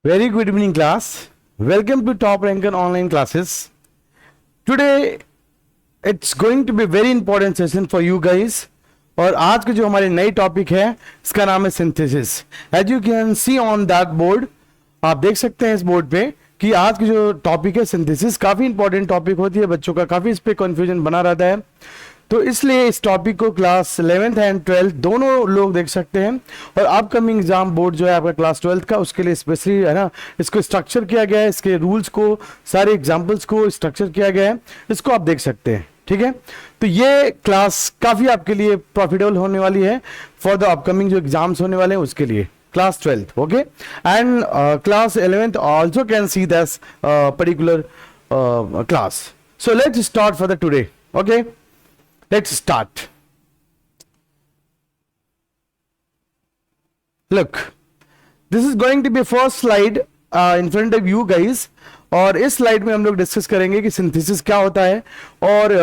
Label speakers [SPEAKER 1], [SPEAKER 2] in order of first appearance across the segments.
[SPEAKER 1] Very good evening, class. Welcome to Top Ranker Online Classes. Today, it's going to be very important session for you guys. और आज के जो हमारे नई topic है इसका नाम है synthesis. As you can see on that board, आप देख सकते हैं इस बोर्ड पे कि आज की जो टॉपिक है सिंथेसिस काफी इंपॉर्टेंट टॉपिक होती है. बच्चों का काफी इस पे कंफ्यूजन बना रहता है, तो इसलिए इस टॉपिक को क्लास 11th एंड 12th दोनों लोग देख सकते हैं. और अपकमिंग एग्जाम बोर्ड जो है आपका क्लास 12th का, उसके लिए स्पेशली है ना, इसको स्ट्रक्चर किया गया है, इसके रूल्स को, सारे एग्जाम्पल्स को स्ट्रक्चर किया गया है, इसको आप देख सकते हैं. ठीक है, तो ये क्लास काफी आपके लिए प्रॉफिटेबल होने वाली है फॉर द अपकमिंग जो एग्जाम्स होने वाले हैं उसके लिए. Class 12th, okay, and class 11th also can see this particular class. So let's start for the today. Okay, let's start. Look, this is going to be first slide in front of you guys. और इस slide में हम लोग discuss करेंगे कि synthesis क्या होता है और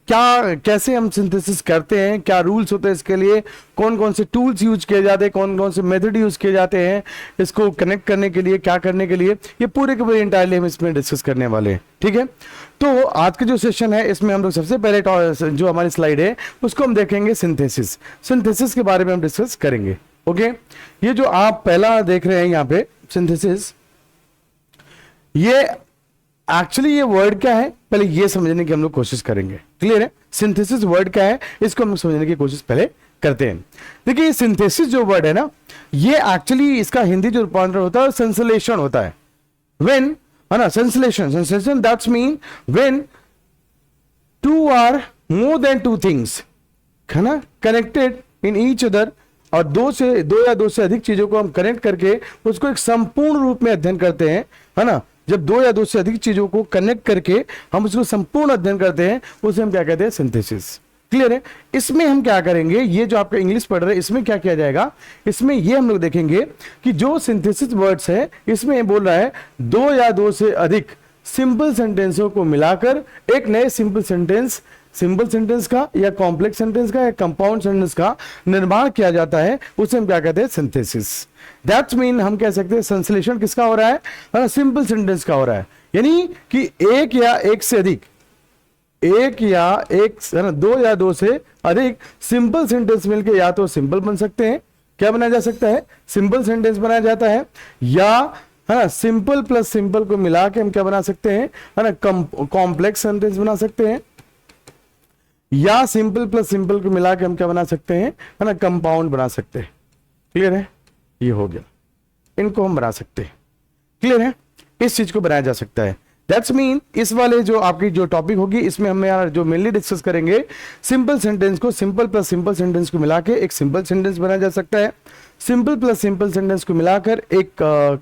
[SPEAKER 1] क्या कैसे हम सिंथेसिस करते हैं, क्या रूल्स होते हैं इसके लिए, कौन कौन से टूल्स यूज किए जाते हैं, कौन कौन से मेथड यूज किए जाते हैं इसको कनेक्ट करने के लिए, क्या करने के लिए, ये पूरे के पूरे इंटायरली हम इसमें डिस्कस करने वाले हैं. ठीक है, तो आज का जो सेशन है इसमें हम लोग सबसे पहले जो हमारी स्लाइड है उसको हम देखेंगे सिंथेसिस. सिंथेसिस के बारे में हम डिस्कस करेंगे. ओके, ये जो आप पहला देख रहे हैं यहाँ पे सिंथेसिस, ये एक्चुअली ये वर्ड क्या है पहले ये समझने की हम लोग कोशिश करेंगे. क्लियर है, सिंथेसिस वर्ड क्या है इसको हम समझने की कोशिश पहले करते हैं. देखिए सिंथेसिस जो वर्ड है ना, ये एक्चुअली इसका हिंदी जो रूपांतर होता है संश्लेषण होता है. व्हेन, है ना, संश्लेषण that's mean when two are more than two things, है ना, कनेक्टेड इन ईच अदर, और दो या दो से अधिक चीजों को हम कनेक्ट करके उसको एक संपूर्ण रूप में अध्ययन करते हैं. है ना, जब दो या दो से अधिक चीजों को कनेक्ट करके हम उसको संपूर्ण अध्ययन करते हैं उसे हम क्या कहते हैं, सिंथेसिस. क्लियर है, इसमें हम क्या करेंगे, ये जो आपका इंग्लिश पढ़ रहे हैं इसमें क्या किया जाएगा, इसमें ये हम लोग देखेंगे कि जो सिंथेसिस वर्ड्स है इसमें बोल रहा है दो या दो से अधिक सिंपल सेंटेंसों को मिलाकर एक नए सिंपल सेंटेंस का या कॉम्प्लेक्स सेंटेंस का या कंपाउंड सेंटेंस का निर्माण किया जाता है, उसे हम क्या कहते हैं, सिंथेसिस. दैट्स मीन हम कह सकते हैं संश्लेषण किसका हो रहा है, सिंपल सेंटेंस का हो रहा है. यानी कि एक या एक से अधिक, एक या एक, है ना, दो या दो से अधिक सिंपल सेंटेंस मिलके या तो सिंपल बन सकते हैं, क्या बनाया जा सकता है, सिंपल सेंटेंस बनाया जाता है, या है ना सिंपल प्लस सिंपल को मिला के हम क्या बना सकते हैं, है ना, कॉम्प्लेक्स सेंटेंस बना सकते हैं, या सिंपल प्लस सिंपल को मिला के हम क्या बना सकते हैं, है ना, कंपाउंड बना सकते हैं. क्लियर है, ये हो गया, इनको हम बना सकते हैं. क्लियर है, इस चीज को बनाया जा सकता है. दैट्स मीन इस वाले जो आपकी जो टॉपिक होगी इसमें हम यार जो मेनली डिस्कस करेंगे, सिंपल सेंटेंस को सिंपल प्लस सिंपल सेंटेंस को मिला के एक सिंपल सेंटेंस बनाया जा सकता है, सिंपल प्लस सिंपल सेंटेंस को मिलाकर एक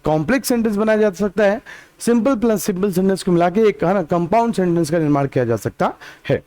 [SPEAKER 1] कॉम्प्लेक्स सेंटेंस बनाया जा सकता है, सिंपल प्लस सिंपल सेंटेंस को मिला के एक, है ना, कंपाउंड सेंटेंस का निर्माण किया जा सकता है.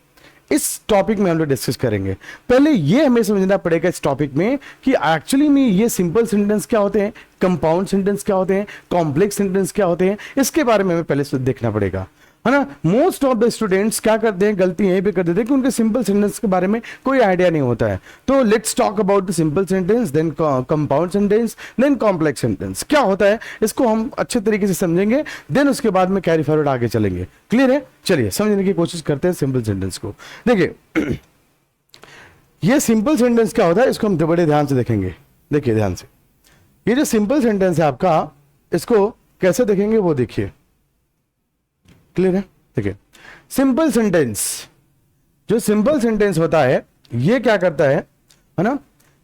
[SPEAKER 1] इस टॉपिक में हम लोग डिस्कस करेंगे. पहले ये हमें समझना पड़ेगा इस टॉपिक में कि एक्चुअली में ये सिंपल सेंटेंस क्या होते हैं, कंपाउंड सेंटेंस क्या होते हैं, कॉम्प्लेक्स सेंटेंस क्या होते हैं, इसके बारे में हमें पहले देखना पड़ेगा. है ना, मोस्ट ऑफ द स्टूडेंट्स क्या करते हैं, गलती यहीं पे कर देते हैं कि उनके सिंपल सेंटेंस के बारे में कोई आइडिया नहीं होता है. तो let's talk about the simple sentence, then compound sentence, then complex sentence. क्या होता है इसको हम अच्छे तरीके से समझेंगे, देन उसके बाद में कैरी फॉरवर्ड आगे चलेंगे. क्लियर है, चलिए समझने की कोशिश करते हैं सिंपल सेंटेंस को. देखिए ये सिंपल सेंटेंस क्या होता है इसको हम बड़े ध्यान से देखेंगे. देखिए ध्यान से, ये जो सिंपल सेंटेंस है आपका, इसको कैसे देखेंगे वो देखिए. क्लियर है, देखिए सिंपल सेंटेंस, जो सिंपल सेंटेंस होता है ये क्या करता है ना,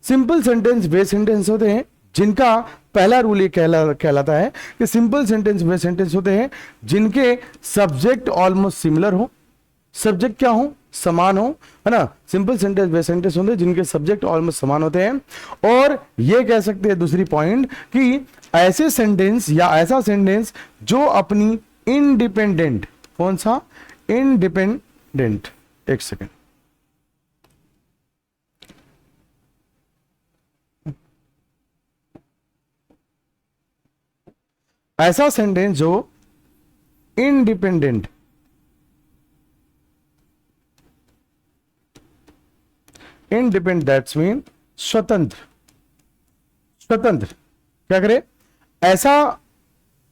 [SPEAKER 1] सिंपल सेंटेंस वे सेंटेंस होते हैं जिनका पहला रूल ये कहलाता है कि सिंपल सेंटेंस वे सेंटेंस होते हैं जिनके सब्जेक्ट ऑलमोस्ट सिमिलर हो, सब्जेक्ट क्या हो, समान हो, है ना. सिंपल सेंटेंस वे सेंटेंस होते हैं जिनके सब्जेक्ट ऑलमोस्ट समान होते हैं. और ये कह सकते हैं दूसरी पॉइंट कि ऐसे सेंटेंस या ऐसा सेंटेंस जो अपनी इंडिपेंडेंट, कौन सा, इंडिपेंडेंट, एक सेकेंड, ऐसा सेंटेंस जो इंडिपेंडेंट, दैट्स मीन स्वतंत्र, क्या करे, ऐसा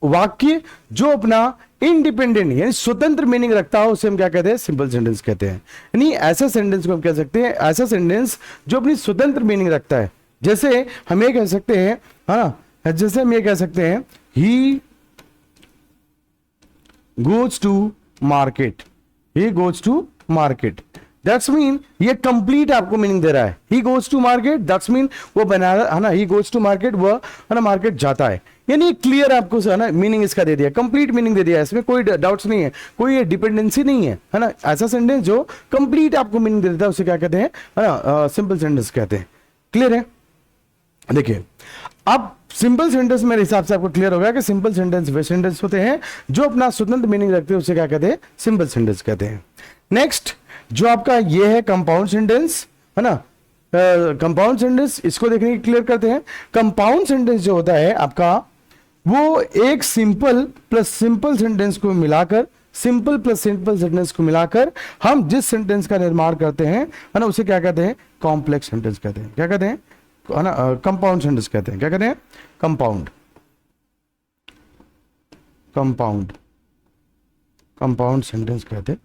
[SPEAKER 1] वाक्य जो अपना इंडिपेंडेंट यानी स्वतंत्र मीनिंग रखता हो उसे हम क्या कहते हैं, सिंपल सेंटेंस कहते हैं। यानी ऐसा सेंटेंस को हम कह सकते हैं, ऐसा सेंटेंस जो अपनी स्वतंत्र मीनिंग रखता है। जैसे हम ये कह सकते हैं, है ना, जैसे हम ये कह सकते हैं he goes to market, he goes to market, that's mean ये कंप्लीट आपको मीनिंग दे रहा है। He goes to market that's mean वो बना रहा है ना, ही गोज टू मार्केट, वो है ना मार्केट जाता है। यानी क्लियर आपको है ना मीनिंग इसका दे दिया, कंप्लीट मीनिंग दे दिया, इसमें कोई डाउट्स नहीं है, कोई डिपेंडेंसी नहीं है ना। ऐसा सेंटेंस जो कंप्लीट आपको मीनिंग दे देता है उसे क्या कहते हैं, है ना, सिंपल सेंटेंस कहते हैं। क्लियर है? देखिए अब सिंपल सेंटेंस मेरे हिसाब से आपको क्लियर हो गया कि सिंपल सेंटेंस वे सेंटेंस होते हैं जो अपना स्वतंत्र मीनिंग रखते हैं, उसे क्या कहते हैं, सिंपल सेंटेंस कहते हैं। नेक्स्ट जो आपका ये है कंपाउंड सेंटेंस, है ना, कंपाउंड सेंटेंस, इसको देखने की क्लियर करते हैं। कंपाउंड सेंटेंस जो होता है आपका, वो एक सिंपल प्लस सिंपल सेंटेंस को मिलाकर, सिंपल प्लस सिंपल सेंटेंस को मिलाकर हम जिस सेंटेंस का निर्माण करते हैं, है ना, उसे क्या कहते हैं, कॉम्प्लेक्स सेंटेंस कहते हैं। क्या कहते हैं, है ना, कंपाउंड सेंटेंस कहते हैं। क्या कहते हैं, कंपाउंड, कंपाउंड, कंपाउंड सेंटेंस कहते हैं।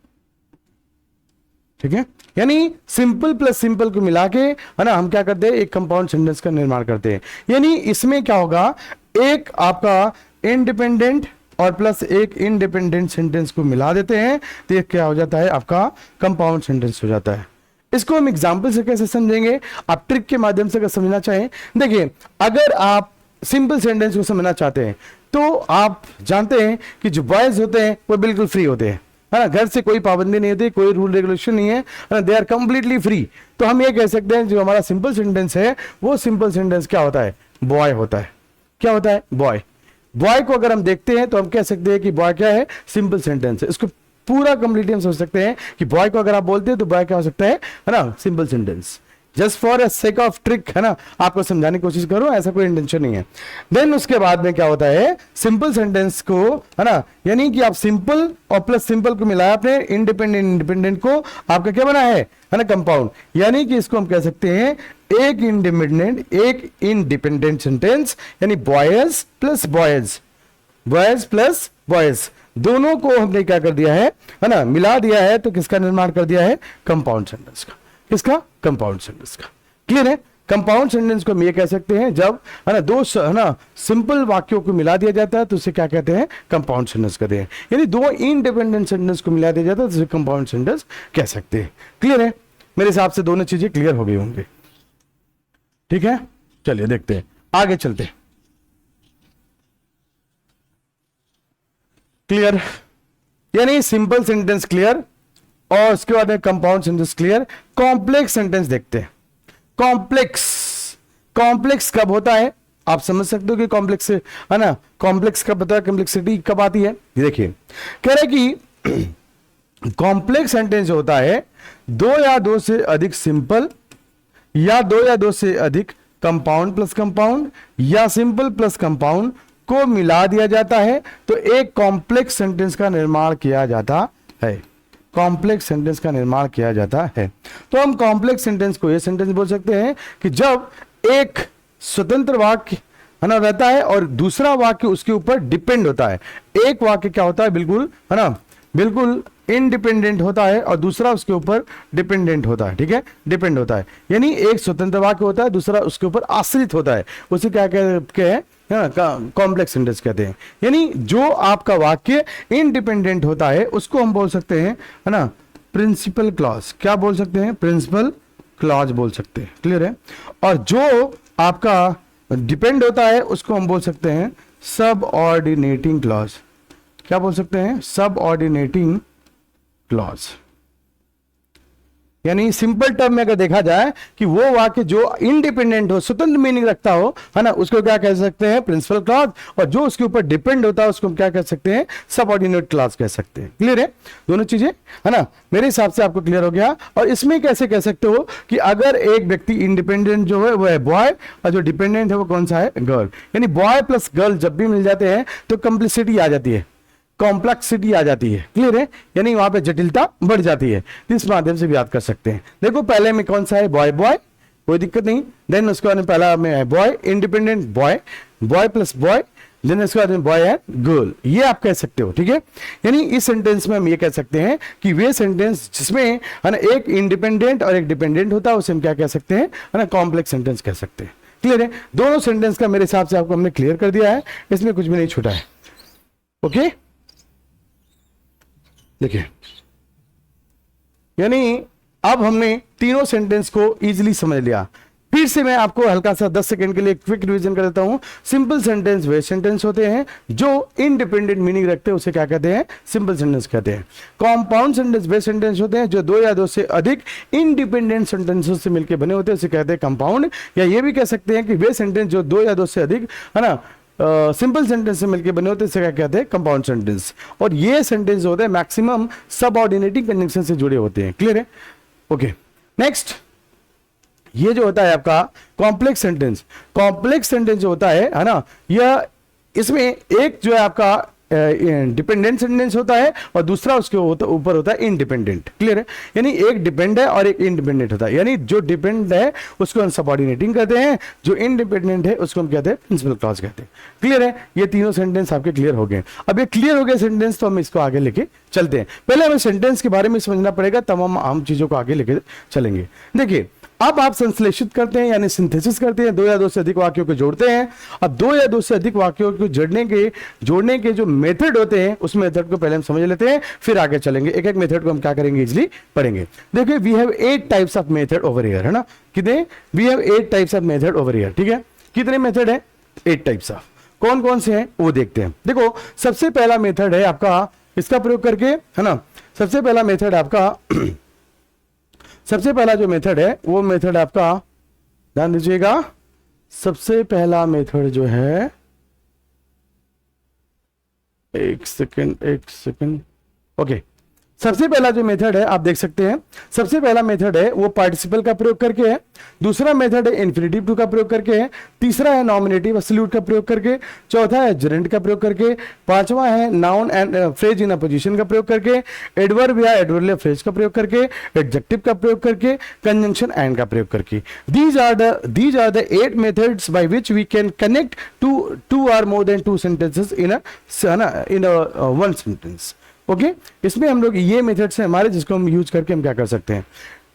[SPEAKER 1] ठीक है, यानी सिंपल प्लस सिंपल को मिला के, है ना, हम क्या करते हैं, एक कंपाउंड सेंटेंस का निर्माण करते हैं। यानी इसमें क्या होगा, एक आपका इंडिपेंडेंट और प्लस एक इंडिपेंडेंट सेंटेंस को मिला देते हैं तो ये क्या हो जाता है, आपका कंपाउंड सेंटेंस हो जाता है। इसको हम एग्जाम्पल से कैसे समझेंगे, आप ट्रिक के माध्यम से अगर समझना चाहें, देखिए अगर आप सिंपल सेंटेंस को समझना चाहते हैं तो आप जानते हैं कि जो बॉयज होते हैं वो बिल्कुल फ्री होते हैं, है ना, घर से कोई पाबंदी नहीं होती, कोई रूल रेगुलेशन नहीं है, दे आर कंप्लीटली फ्री। तो हम ये कह सकते हैं जो हमारा सिंपल सेंटेंस है वो सिंपल सेंटेंस क्या होता है, बॉय होता है। क्या होता है, बॉय। बॉय को अगर हम देखते हैं तो हम कह सकते हैं कि बॉय क्या है, सिंपल सेंटेंस है। इसको पूरा कंप्लीटली हम सोच सकते हैं कि बॉय को अगर आप बोलते हैं तो बॉय क्या हो सकता है ना, simple sentence. Just for a sake of trick, है ना, आपको समझाने की कोशिश करो, ऐसा कोई इंटेंशन नहीं है। देन उसके बाद में क्या होता है, सिंपल सेंटेंस को, है ना, यानी कि आप सिंपल और प्लस सिंपल को मिलाया आपने, इंडिपेंडेंट इंडिपेंडेंट को आपका क्या बना है ना, कंपाउंड। यानी कि इसको हम कह सकते हैं एक इंडिपेंडेंट सेंटेंस, यानी boys plus boys, boys plus boys, दोनों को हमने क्या कर दिया है ना, मिला दिया है, तो किसका निर्माण कर दिया है, कंपाउंड सेंटेंस का। किसका, कंपाउंड सेंटेंस का। क्लियर है? कंपाउंड सेंटेंस को हम ये कह सकते हैं जब, है ना, दो, है ना, सिंपल वाक्यों को मिला दिया जाता है तो उसे क्या कहते हैं, कंपाउंड सेंटेंस कहते हैं। यानी दो इंडिपेंडेंट सेंटेंस को मिला दिया जाता है तो उसे कंपाउंड सेंटेंस कह सकते हैं। क्लियर है? मेरे हिसाब से दोनों चीजें क्लियर हो गई होंगी। ठीक है, चलिए देखते हैं, आगे चलते हैं। क्लियर, यानी सिंपल सेंटेंस क्लियर, और उसके बाद में compound sentence clear. Complex sentence देखते हैं। कॉम्प्लेक्स, कॉम्प्लेक्स कब होता है, आप समझ सकते हो कि कॉम्प्लेक्स, है ना, कॉम्प्लेक्स कब होता है, कॉम्प्लेक्सिटी कब आती है। देखिए कह रहे कि कॉम्प्लेक्स सेंटेंस जो होता है, दो या दो से अधिक सिंपल या दो या दो से अधिक कंपाउंड प्लस कंपाउंड या सिंपल प्लस कंपाउंड को मिला दिया जाता है तो एक कॉम्प्लेक्स सेंटेंस का निर्माण किया जाता है। कॉम्प्लेक्स सेंटेंस का निर्माण किया जाता है। तो हम कॉम्प्लेक्स सेंटेंस को ये सेंटेंस बोल सकते हैं कि जब एक स्वतंत्र वाक्य, है ना, रहता है और दूसरा वाक्य उसके ऊपर डिपेंड होता है। एक वाक्य क्या होता है, बिल्कुल, है ना, बिल्कुल इंडिपेंडेंट होता है और दूसरा उसके ऊपर डिपेंडेंट होता है। ठीक है, डिपेंड होता है, यानी एक स्वतंत्र वाक्य होता है, दूसरा उसके ऊपर आश्रित होता है, उसे क्या कहते हैं, कॉम्प्लेक्स सेंटेंस कहते हैं। यानी जो आपका वाक्य इंडिपेंडेंट होता है उसको हम बोल सकते हैं, है ना, प्रिंसिपल क्लॉज। क्या बोल सकते हैं, प्रिंसिपल क्लॉज बोल सकते हैं। क्लियर है? और जो आपका डिपेंड होता है उसको हम बोल सकते हैं सबऑर्डिनेटिंग क्लॉज। क्या बोल सकते हैं, सबऑर्डिनेटिंग क्लॉज। यानी सिंपल टर्म में अगर देखा जाए कि वो वाक्य जो इंडिपेंडेंट हो, स्वतंत्र मीनिंग रखता हो, है ना, उसको क्या कह सकते हैं, प्रिंसिपल क्लॉज, और जो उसके ऊपर डिपेंड होता है उसको हम क्या कह सकते हैं, सबऑर्डिनेट क्लॉज कह सकते हैं। क्लियर है? दोनों चीजें, है ना, मेरे हिसाब से आपको क्लियर हो गया। और इसमें कैसे कह सकते हो कि अगर एक व्यक्ति इंडिपेंडेंट जो है वो है बॉय और जो डिपेंडेंट है वो कौन सा है, गर्ल। यानी बॉय प्लस गर्ल जब भी मिल जाते हैं तो कंप्लेक्सिटी आ जाती है, कॉम्प्लेक्सिटी आ जाती है। क्लियर है? यानी वहां पे जटिलता बढ़ जाती है। इस माध्यम से भी याद कर सकते हैं। देखो पहले में कौन सा है, बॉय बॉय, कोई दिक्कत नहीं। देन उसके बाद पहला में है boy independent, boy, boy plus boy, then इसके बाद बॉय एंड गर्ल, ये आप कह सकते हो, ठीक है। यानी इस सेंटेंस में हम ये कह सकते हैं कि वे सेंटेंस जिसमें है ना एक इंडिपेंडेंट और एक डिपेंडेंट होता है उसे हम क्या कह सकते हैं, है ना कॉम्प्लेक्स सेंटेंस कह सकते हैं। क्लियर है, दोनों सेंटेंस का मेरे हिसाब से आपको हमने क्लियर कर दिया है, इसमें कुछ भी नहीं छूटा है। ओके, देखिए यानी अब हमने तीनों सेंटेंस को इजीली समझ लिया। फिर से मैं आपको हल्का सा 10 सेकंड के लिए क्विक रिवीजन कर देता हूं। सिंपल सेंटेंस वे सेंटेंस होते हैं जो इंडिपेंडेंट मीनिंग रखते हैं, उसे क्या कहते हैं, सिंपल सेंटेंस कहते हैं। कंपाउंड सेंटेंस वे सेंटेंस होते हैं जो दो या दो से अधिक इंडिपेंडेंट सेंटेंसों से मिलकर बने होते हैं, उसे कहते हैं कंपाउंड। या ये भी कह सकते हैं कि वे सेंटेंस जो दो या दो से अधिक, है ना, सिंपल सेंटेंस से मिलकर बने होते हैं, इसे क्या कहते हैं, कंपाउंड सेंटेंस। और ये सेंटेंस होते हैं मैक्सिमम सबऑर्डिनेटिंग कंजंक्शन से जुड़े होते हैं। क्लियर है, ओके। नेक्स्ट, ये जो होता है आपका कॉम्प्लेक्स सेंटेंस। कॉम्प्लेक्स सेंटेंस जो होता है ना, यह इसमें एक जो है आपका डिपेंडेंट सेंटेंस होता है और दूसरा उसके ऊपर होता है इंडिपेंडेंट। क्लियर है, यानी एक डिपेंड है और एक इंडिपेंडेंट होता है। यानी जो डिपेंड है उसको हम सबऑर्डिनेटिंग कहते हैं, जो इंडिपेंडेंट है उसको हम कहते हैं प्रिंसिपल क्लॉज कहते हैं। क्लियर है, ये तीनों सेंटेंस आपके क्लियर हो गए। अब ये क्लियर हो गए सेंटेंस, तो हम इसको आगे लेके चलते हैं। पहले हमें सेंटेंस के बारे में समझना पड़ेगा, तब हम आम चीजों को आगे लेके चलेंगे। देखिए, अब आप संश्लेषित करते हैं यानी सिंथेसिस करते हैं, दो या दो से अधिक वाक्यों को जोड़ते हैं। अब दो या दो से अधिक वाक्यों को जोड़ने के जो मेथड होते हैं, उस मेथड को पहले हम समझ लेते हैं, फिर आगे चलेंगे। एक एक मेथड को हम क्या करेंगे, इजीली पढ़ेंगे। देखिए, we have 8 types of method over here, है ना। कितने, we have 8 types of method over here, ठीक है। कितने मेथड है, 8 टाइप्स ऑफ। कौन कौन से हैं वो देखते हैं। देखो, सबसे पहला मेथड है आपका इसका प्रयोग करके, है ना। सबसे पहला मेथड आपका सबसे पहला जो मेथड है वो मेथड आपका, ध्यान दीजिएगा, सबसे पहला मेथड जो है, एक सेकंड, ओके। सबसे पहला जो मेथड है आप देख सकते हैं, सबसे पहला मेथड है वो पार्टिसिपल का प्रयोग करके है। दूसरा मेथड है इन्फिनिटिव टू का प्रयोग करके है। तीसरा है नॉमिनेटिव एब्सोल्यूट का प्रयोग करके। चौथा है जेरेंट का प्रयोग करके। पांचवा है noun and phrase in a position का प्रयोग करके। एडवर्ब या एडवर्बियल फ्रेज का प्रयोग करके। एडजेक्टिव का प्रयोग करके। कंजंक्शन एंड का प्रयोग करके। These are the 8 methods by which we can connect two or more than 2 sentences in one sentence. Okay, इसमें हम लोग ये मेथड्स हैं हमारे, जिसको हम यूज करके हम क्या कर सकते हैं।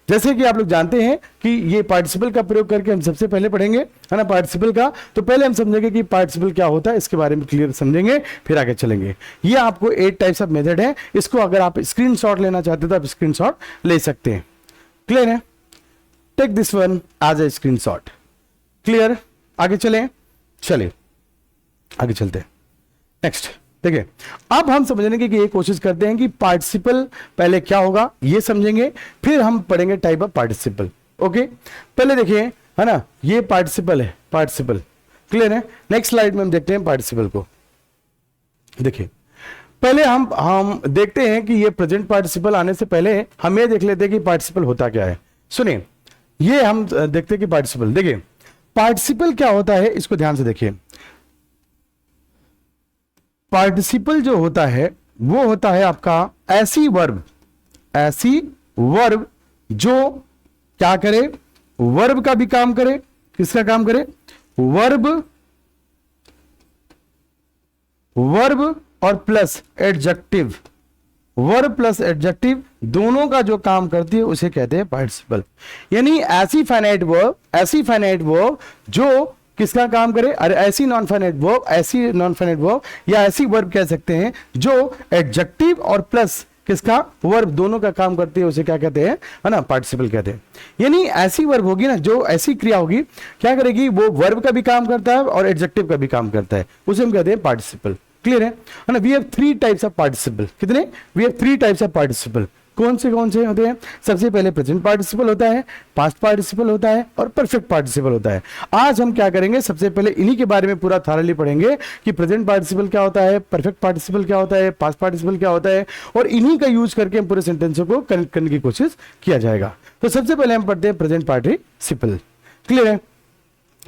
[SPEAKER 1] जैसे कि आप लोग जानते हैं कि ये पार्टिसिपल का प्रयोग करके हम सबसे पहले पढ़ेंगे, है ना, पार्टिसिपल का। तो पहले हम समझेंगे कि पार्टिसिपल क्या होता है, इसके बारे में क्लियर समझेंगे, फिर आगे चलेंगे। ये आपको 8 टाइप्स ऑफ मेथड है। इसको अगर आप स्क्रीनशॉट लेना चाहते हो तो आप स्क्रीनशॉट ले सकते हैं। क्लियर है, take this one as a screenshot. Clear, आगे चलें, चलिए आगे चलते हैं। नेक्स्ट देखिए, अब हम समझने की ये कोशिश करते हैं कि पार्टिसिपल पहले क्या होगा ये समझेंगे, फिर हम पढ़ेंगे टाइप ऑफ पार्टिसिपल। ओके, पहले देखिए, है ना, ये पार्टिसिपल है, पार्टिसिपल। क्लियर है, नेक्स्ट स्लाइड में हम देखते हैं पार्टिसिपल को। देखिए, पहले हम देखते हैं कि ये प्रेजेंट पार्टिसिपल आने से पहले हम ये देख लेते हैं कि पार्टिसिपल होता क्या है। सुनिए, ये हम देखते हैं कि पार्टिसिपल, देखिए पार्टिसिपल क्या होता है, इसको ध्यान से देखिए। पार्टिसिपल जो होता है वो होता है आपका ऐसी वर्ब जो क्या करे, वर्ब का भी काम करे। किसका काम करे, वर्ब और plus adjective, verb plus adjective दोनों का जो काम करती है उसे कहते हैं पार्टिसिपल। यानी ऐसी फाइनाइट वर्ब जो किसका काम करे, अरे ऐसी नॉन फाइनाइट वर्ब या ऐसी वर्ब कह सकते हैं जो एडजेक्टिव और प्लस किसका, वर्ब दोनों का काम करती है, उसे क्या कहते हैं, है ना, पार्टिसिपल कहते हैं। यानी ऐसी वर्ब होगी ना, जो ऐसी क्रिया होगी, क्या करेगी, वो वर्ब का भी काम करता है और एडजेक्टिव का भी काम करता है, उसे हम कहते हैं पार्टिसिपल। क्लियर है ना। We have 3 types of participle. कितने, we have 3 types of participle. कौन से होते हैं, सबसे पहले प्रेजेंट पार्टिसिपल होता है, पास्ट पार्टिसिपल होता है और परफेक्ट पार्टिसिपल होता है। आज हम क्या करेंगे, सबसे पहले इन्हीं के बारे में पूरा थॉरली पढ़ेंगे कि प्रेजेंट पार्टिसिपल क्या होता है, परफेक्ट पार्टिसिपल क्या होता है, पास्ट पार्टिसिपल क्या होता है, और इन्हीं का यूज करके हम पूरे सेंटेंसों को कनेक्ट करने की कोशिश किया जाएगा। तो सबसे पहले हम पढ़ते हैं प्रेजेंट पार्टिसिपल। क्लियर है,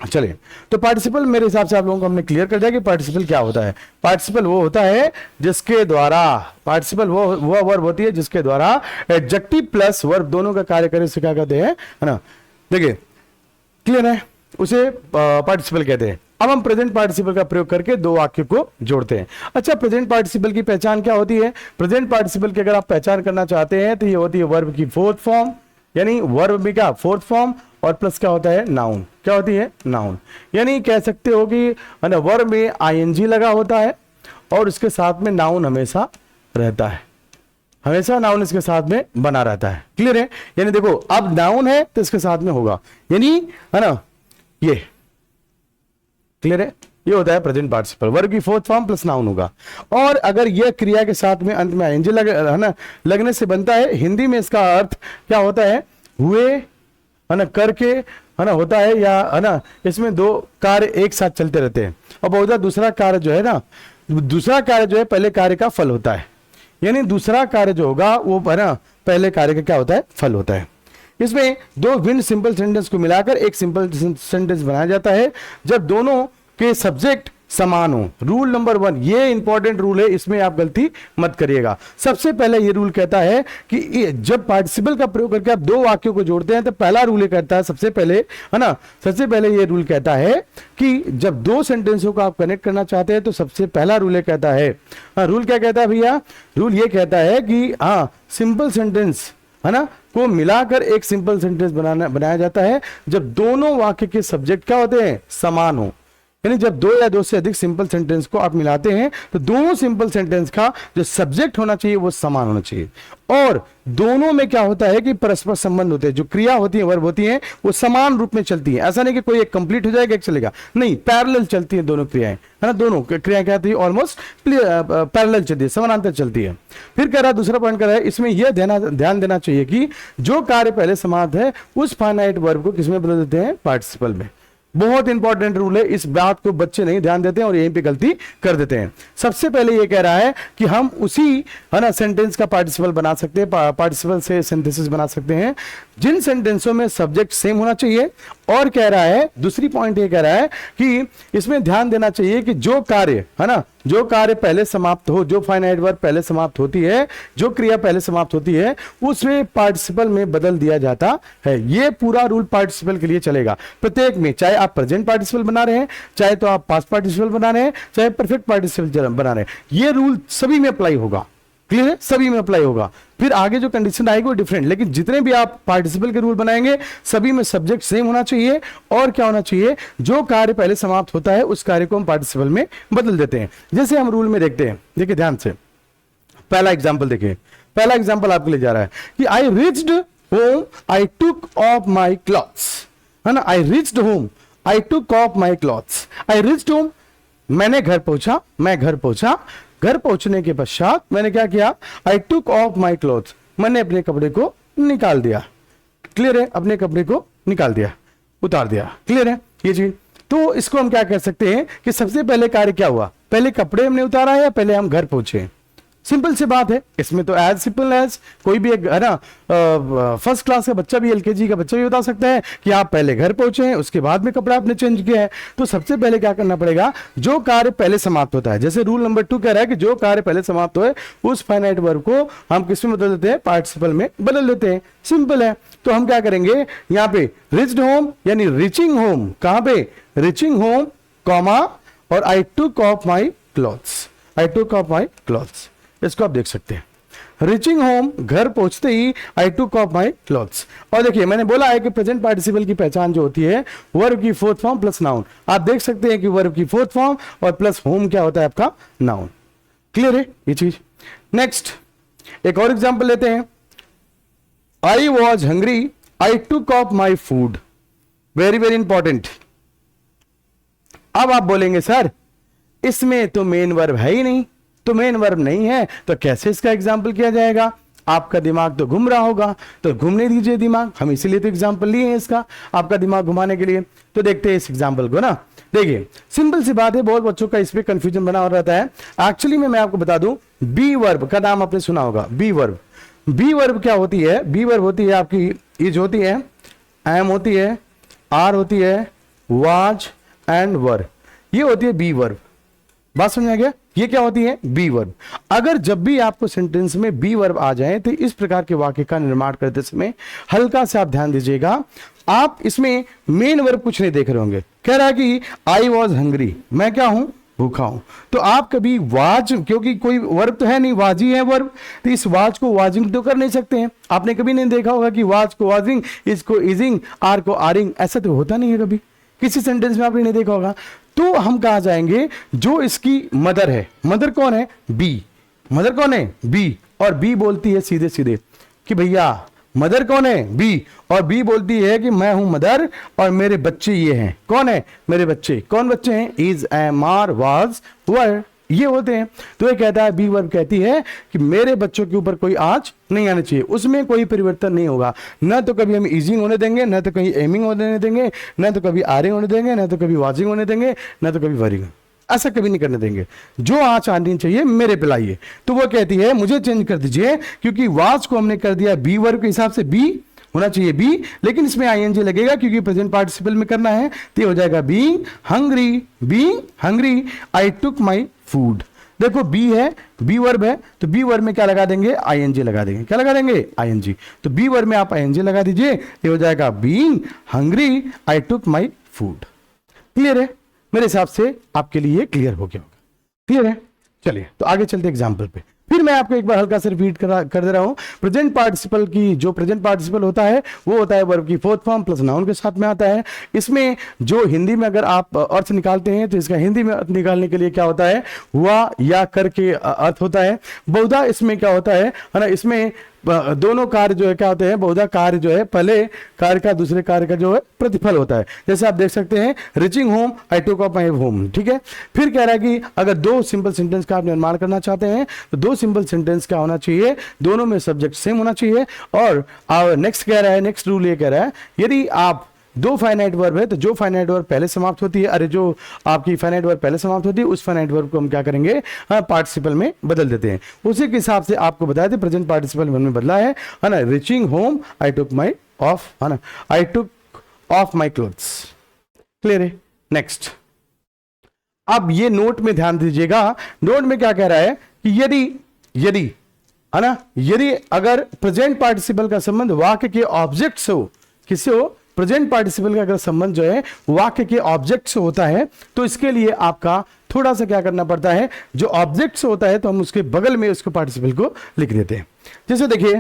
[SPEAKER 1] चलिए। तो पार्टिसिपल मेरे हिसाब से आप लोगों को हमने क्लियर कर दिया कि पार्टिसिपल क्या होता है। पार्टिसिपल वो होता है जिसके द्वारा, पार्टिसिपल वो वर्ब होती है जिसके द्वारा एडजेक्टिव प्लस वर्ब दोनों का कार्य करे, उसे क्या कहते हैं, है ना। देखिए, क्लियर है, उसे पार्टिसिपल कहते हैं। अब हम प्रेजेंट पार्टिसिपल का प्रयोग करके दो वाक्य को जोड़ते हैं। अच्छा, प्रेजेंट पार्टिसिपल की पहचान क्या होती है? प्रेजेंट पार्टिसिपल की अगर आप पहचान करना चाहते हैं तो ये होती है वर्ब की फोर्थ फॉर्म, यानी वर्ब में क्या फोर्थ फॉर्म और प्लस क्या होता है नाउन। क्या होती है? नाउन। यानी कह सकते हो कि वर्ब में आईएनजी लगा होता है और उसके साथ में नाउन हमेशा रहता है, हमेशा नाउन इसके साथ में बना रहता है। क्लियर है? यानी देखो अब नाउन है तो इसके साथ में होगा, यानी है ना ये। क्लियर है? ये होता है प्रेजेंट पार्टिसिपल, वर्ब की फोर्थ फॉर्म प्लस नाउन होगा। और अगर यह क्रिया के साथ में अंत में आईएनजी है ना लगने से बनता है, हिंदी में इसका अर्थ क्या होता है? हुए, है ना, करके, है ना, होता है, या है ना इसमें दो कार्य एक साथ चलते रहते हैं। और बहुधा दूसरा कार्य जो है ना, दूसरा कार्य जो है पहले कार्य का फल होता है, यानी दूसरा कार्य जो होगा वो है ना पहले कार्य का क्या होता है? फल होता है। इसमें दो भिन्न सिंपल सेंटेंस को मिलाकर एक सिंपल सेंटेंस बनाया जाता है जब दोनों के सब्जेक्ट समान हो। रूल नंबर 1, ये इंपॉर्टेंट रूल है, इसमें आप गलती मत करिएगा। सबसे पहले ये रूल कहता है कि जब पार्टिसिपल का प्रयोग करके आप दो वाक्यों को जोड़ते हैं तो पहला रूल ये कहता है, सबसे पहले, है ना, सबसे पहले ये रूल कहता है कि जब दो सेंटेंसों को आप कनेक्ट करना चाहते हैं तो सबसे पहला रूल ये कहता है, रूल क्या कहता है भैया? रूल ये कहता है कि सिंपल सेंटेंस, है ना, को मिलाकर एक सिंपल सेंटेंस बनाया जाता है जब दोनों वाक्य के सब्जेक्ट क्या होते हैं? समान हो। यानी जब दो या दो से अधिक सिंपल सेंटेंस को आप मिलाते हैं तो दोनों सिंपल सेंटेंस का जो सब्जेक्ट होना चाहिए वो समान होना चाहिए, और दोनों में क्या होता है कि परस्पर संबंध होते हैं, जो क्रिया होती है, वर्ब होती है, वो समान रूप में चलती है। ऐसा नहीं कि कोई एक कंप्लीट हो जाएगा एक चलेगा, नहीं, पैरेलल चलती है दोनों क्रियाएं, है ना, दोनों क्रियाएं क्या होती है? ऑलमोस्ट पैरेलल चलती है, समानांतर चलती है। फिर कह रहा है, दूसरा पॉइंट कह रहा है, इसमें यह ध्यान देना चाहिए कि जो कार्य पहले समाप्त है उस फाइनाइट वर्ब को किसमें बदल देते हैं? पार्टिसिपल में। बहुत इंपॉर्टेंट रूल है, इस बात को बच्चे नहीं ध्यान देते हैं और यहीं पे गलती कर देते हैं। सबसे पहले ये कह रहा है कि हम उसी, है ना, सेंटेंस का पार्टिसिपल बना सकते हैं, पार्टिसिपल से सिंथेसिस बना सकते हैं जिन सेंटेंसों में सब्जेक्ट सेम होना चाहिए। और कह रहा है, दूसरी पॉइंट ये कह रहा है कि इसमें ध्यान देना चाहिए कि जो कार्य, है ना, जो कार्य पहले समाप्त हो, जो फाइनाइट वर्ब पहले समाप्त होती है, जो क्रिया पहले समाप्त होती है, उसमें पार्टिसिपल में बदल दिया जाता है। ये पूरा रूल पार्टिसिपल के लिए चलेगा प्रत्येक में, चाहे आप प्रेजेंट पार्टिसिपल बना रहे हैं, चाहे तो आप पास्ट पार्टिसिपल बना रहे हैं, चाहे परफेक्ट पार्टिसिपल बना रहे हैं, ये रूल सभी में अप्लाई होगा। क्लियर है? सभी में अप्लाई होगा। फिर आगे जो कंडीशन आएगी वो डिफरेंट, लेकिन जितने भी आप पार्टिसिपल के रूल बनाएंगे सभी में सब्जेक्ट सेम होना चाहिए, और क्या होना चाहिए? जो कार्य पहले समाप्त होता है उस कार्य को हम पार्टिसिपल में बदल देते हैं। जैसे हम रूल में देखते हैं, देखिए ध्यान से, पहला एग्जाम्पल देखिए, पहला एग्जाम्पल आपके लिए जा रहा है कि I reached home, I took off my clothes, है ना, I reached home, I took off my clothes. I reached home, मैंने घर पहुंचा, मैं घर पहुंचा, घर पहुंचने के पश्चात मैंने क्या किया? आई टुक ऑफ माई क्लॉथ्स, मैंने अपने कपड़े को निकाल दिया। क्लियर है? अपने कपड़े को निकाल दिया, उतार दिया। क्लियर है ये चीज? तो इसको हम क्या कह सकते हैं कि सबसे पहले कार्य क्या हुआ? पहले कपड़े हमने उतारा है या पहले हम घर पहुंचे? सिंपल सी बात है, इसमें तो एज सिंपल एज कोई भी एक, है ना, फर्स्ट क्लास का बच्चा भी, एलकेजी का बच्चा भी बता सकता है कि आप पहले घर पहुंचे हैं, उसके बाद में कपड़ा आपने चेंज किया है। तो सबसे पहले क्या करना पड़ेगा? जो कार्य पहले समाप्त होता है, जैसे रूल नंबर 2 कह रहा है कि जो कार्य पहले समाप्त हो उस फाइनाइट वर्ब को हम किस में बदल देते हैं? पार्टिसिपल में बदल देते हैं। सिंपल है। तो हम क्या करेंगे यहाँ पे? रीच्ड होम यानी रीचिंग होम, कहां पे? रीचिंग होम, कॉमा, और I took off my clothes, I took off my clothes. इसको आप देख सकते हैं। रीचिंग होम, घर पहुंचते ही आई टुक ऑफ माई क्लॉथ्स। और देखिए मैंने बोला है कि प्रेजेंट पार्टिसिपल की पहचान जो होती है वर्ब की फोर्थ फॉर्म प्लस नाउन। आप देख सकते हैं कि वर्ब की फोर्थ फॉर्म और प्लस होम क्या होता है? आपका नाउन। क्लियर है ये चीज? नेक्स्ट एक और एग्जांपल लेते हैं। I was hungry, I took off my food. Very very important. अब आप बोलेंगे सर इसमें तो मेन वर्ब है ही नहीं, तो मेन वर्ब नहीं है तो कैसे इसका एग्जाम्पल किया जाएगा? आपका दिमाग तो घूम रहा होगा, तो घूमने दीजिए दिमाग, हम इसीलिए तो एग्जाम्पल लिए हैं इसका, आपका दिमाग घुमाने के लिए। तो देखते हैं इस एग्जाम्पल को ना। देखिए सिंपल सी बात है, बहुत बच्चों का इस पे कंफ्यूजन बना रहता है। एक्चुअली में मैं आपको बता दूं, बी वर्ब का नाम आपने सुना होगा, बी वर्ब। बी वर्ब क्या होती है? बी वर्ब होती है आपकी इज होती है, एम होती है, आर होती है, वाज एंड वर, ये होती है बी वर्ब। बात समझ आ गया? ये क्या होती है? Be verb. अगर जब भी आपको सेंटेंस में बी वर्ब आ जाए तो इस प्रकार के वाक्य का निर्माण करते समय हल्का से आप ध्यान दीजिएगा, आप इसमें मेन वर्ब कुछ नहीं देख रहे होंगे। कह रहा है कि आई वॉज हंग्री, मैं क्या हूं, भूखा हूं। तो आप कभी वाज, क्योंकि कोई वर्ब तो है नहीं, वाज ही है वर्ब, तो इस वाज को वाजिंग तो कर नहीं सकते हैं। आपने कभी नहीं देखा होगा कि वाज को वाजिंग, इसको इजिंग, आर को आरिंग, ऐसा तो होता नहीं है कभी, किसी सेंटेंस में आपने नहीं देखा होगा। तो हम कहा जाएंगे जो इसकी मदर है, मदर कौन है, बी, मदर कौन है, बी, और बी बोलती है सीधे सीधे कि भैया मदर कौन है, बी, और बी बोलती है कि मैं हूं मदर और मेरे बच्चे ये हैं। कौन है, मेरे बच्चे। कौन बच्चे हैं, इज, एम, आर, वाज, वर, ये होते हैं। तो ये कहता है, बी वर्ब कहती है कि मेरे बच्चों के ऊपर कोई आंच नहीं आना चाहिए, उसमें कोई परिवर्तन नहीं होगा। न तो कभी हम ईजिंग होने देंगे, न तो कहीं एमिंग होने देंगे, न तो कभी आरिंग होने देंगे, न तो कभी वाजिंग होने देंगे, न तो कभी वरिंग, ऐसा कभी नहीं करने देंगे। जो आंच आनी चाहिए मेरे पे लाइए। तो वो कहती है मुझे चेंज कर दीजिए, क्योंकि वाज को हमने कर दिया बी वर्ब के हिसाब से, बी होना चाहिए बी, लेकिन इसमें आईएनजी लगेगा क्योंकि प्रेजेंट पार्टिसिपल में करना है। तो ये हो जाएगा being hungry, being hungry, I took my food. देखो बी है, बी वर्ब है, तो बी वर्ब में क्या लगा देंगे, आईएनजी लगा देंगे। क्या लगा देंगे, आईएनजी। तो बी वर्ब में आप आईएनजी लगा दीजिए, ये हो जाएगा being hungry, I took my food. Clear है, मेरे हिसाब से आपके लिए क्लियर हो गया होगा। क्लियर है, चलिए तो आगे चलते एग्जाम्पल पे। फिर मैं आपको एक बार हल्का से रिपीट कर दे रहा हूं। प्रेजेंट पार्टिसिपल की, जो प्रेजेंट पार्टिसिपल होता है वो होता है वर्ब की फोर्थ फॉर्म प्लस नाउन के साथ में आता है। इसमें जो हिंदी में अगर आप अर्थ निकालते हैं तो इसका हिंदी में अर्थ निकालने के लिए क्या होता है, हुआ या करके अर्थ होता है। बहुधा इसमें क्या होता है ना, इसमें दोनों कार्य जो है क्या होते हैं, बहुधा कार्य जो है पहले कार्य का दूसरे कार्य का जो है प्रतिफल होता है। जैसे आप देख सकते हैं reaching home, I took up my home, ठीक है। फिर कह रहा है कि अगर दो सिंपल सेंटेंस का आप निर्माण करना चाहते हैं तो दो सिंपल सेंटेंस क्या होना चाहिए, दोनों में सब्जेक्ट सेम होना चाहिए। और नेक्स्ट कह रहा है, नेक्स्ट रूल ये कह रहा है, यदि आप दो फाइनाइट वर्ब है तो जो फाइनाइट वर्ब पहले समाप्त होती है, अरे जो आपकी फाइनाइट वर्ब पहले समाप्त होती है उस फाइनाइट वर्ब को हम क्या करेंगे, पार्टिसिपल में बदल देते हैं। उसी के हिसाब से आपको बताया था प्रेजेंट पार्टिसिपल में बदला है ना, reaching home, I took my off, है ना, I took off my clothes. Clear है, नेक्स्ट। अब ये नोट में ध्यान दीजिएगा, नोट में क्या कह रहा है कि यदि है ना, यदि अगर प्रेजेंट पार्टिसिपल का संबंध वाक्य के ऑब्जेक्ट से हो, किससे हो, प्रेजेंट पार्टिसिपल का अगर संबंध जो है वाक्य के ऑब्जेक्ट से होता है तो इसके लिए आपका थोड़ा सा क्या करना पड़ता है, जो ऑब्जेक्ट से होता है तो हम उसके बगल में उसको पार्टिसिपल को लिख देते हैं। जैसे देखिए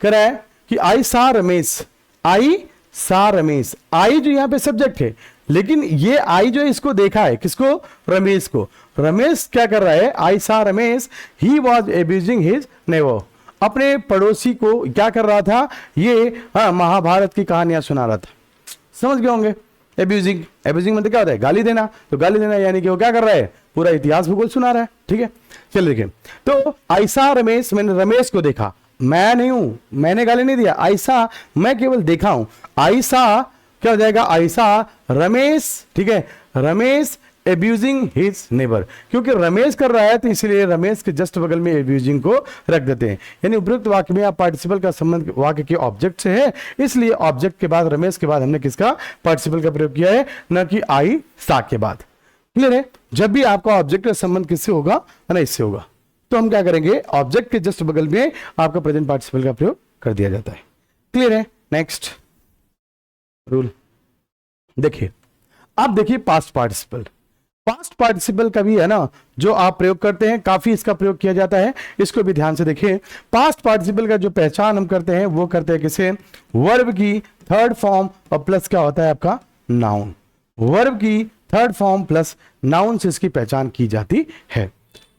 [SPEAKER 1] कह रहा है कि आई सा रमेश, आई सा रमेश, आई जो यहां पे सब्जेक्ट है, लेकिन ये आई जो है इसको देखा है, किसको, रमेश को। रमेश क्या कर रहा है, आई सा Ramesh, he was abusing his neighbour, अपने पड़ोसी को क्या कर रहा था, ये महाभारत की कहानियां सुना रहा था। समझ गए होंगे, एब्यूजिंग, एब्यूजिंग मतलब क्या होता है, गाली देना। तो गाली देना यानी कि वो क्या कर रहा है, पूरा इतिहास भूगोल सुना रहा है, ठीक है। चलिए देखिए, तो ऐसा रमेश, मैंने रमेश को देखा, मैं नहीं हूं, मैंने गाली नहीं दिया, ऐसा मैं केवल देखा हूं। ऐसा क्या हो जाएगा, ऐसा रमेश, ठीक है, रमेश एब्यूजिंग हिज नेबर, क्योंकि रमेश कर रहा है तो इसलिए रमेश के जस्ट बगल में एब्यूजिंग को रख देते हैं। यानी उपरोक्त वाक्य में आप पार्टिसिपल का संबंध वाक्य के ऑब्जेक्ट से है, इसलिए ऑब्जेक्ट के बाद रमेश के बाद हमने किसका, पार्टिसिपल का प्रयोग किया है, न कि आई सा के बाद। क्लियर है, जब भी आपका ऑब्जेक्ट का संबंध किससे होगा, है ना, इससे होगा, तो हम क्या करेंगे, ऑब्जेक्ट के जस्ट बगल में आपका प्रेजेंट पार्टिसिपल का प्रयोग कर दिया जाता है। क्लियर है, नेक्स्ट रूल देखिए। अब देखिए पास्ट पार्टिसिपल, पास्ट पार्टिसिपल का भी है ना जो आप प्रयोग करते हैं, काफी इसका प्रयोग किया जाता है, इसको भी ध्यान से देखिए। पास्ट पार्टिसिपल का जो पहचान हम करते हैं वो करते हैं किसे, वर्ब की थर्ड फॉर्म और प्लस क्या होता है आपका, नाउन। वर्ब की थर्ड फॉर्म प्लस नाउन से इसकी पहचान की जाती है।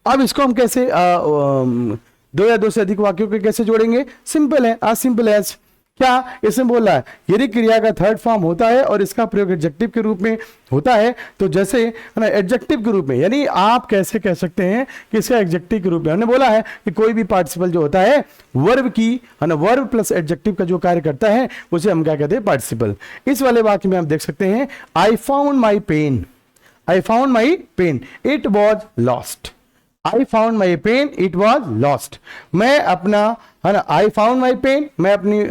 [SPEAKER 1] अब इसको हम कैसे दो या दो से अधिक वाक्यों के कैसे जोड़ेंगे, सिंपल है, आज सिंपल एज। क्या इसमें बोल रहा है, यदि क्रिया का थर्ड फॉर्म होता है और इसका प्रयोग एडजेक्टिव के रूप में होता है, तो जैसे है ना एडजेक्टिव के रूप में, यानी आप कैसे कह सकते हैं कि इसका एडजेक्टिव के रूप में, हमने बोला है कि कोई भी पार्टिसिपल जो होता है वर्ब की, है ना, वर्ब प्लस एडजेक्टिव का जो कार्य करता है उसे हम क्या कहते हैं, पार्टिसिपल। इस वाले वाक्य में हम देख सकते हैं, I found my pen, I found my pen, it was lost. I found my pen, it was lost. मैं अपना, है ना, आई फाउंड माई पेन, मैं अपनी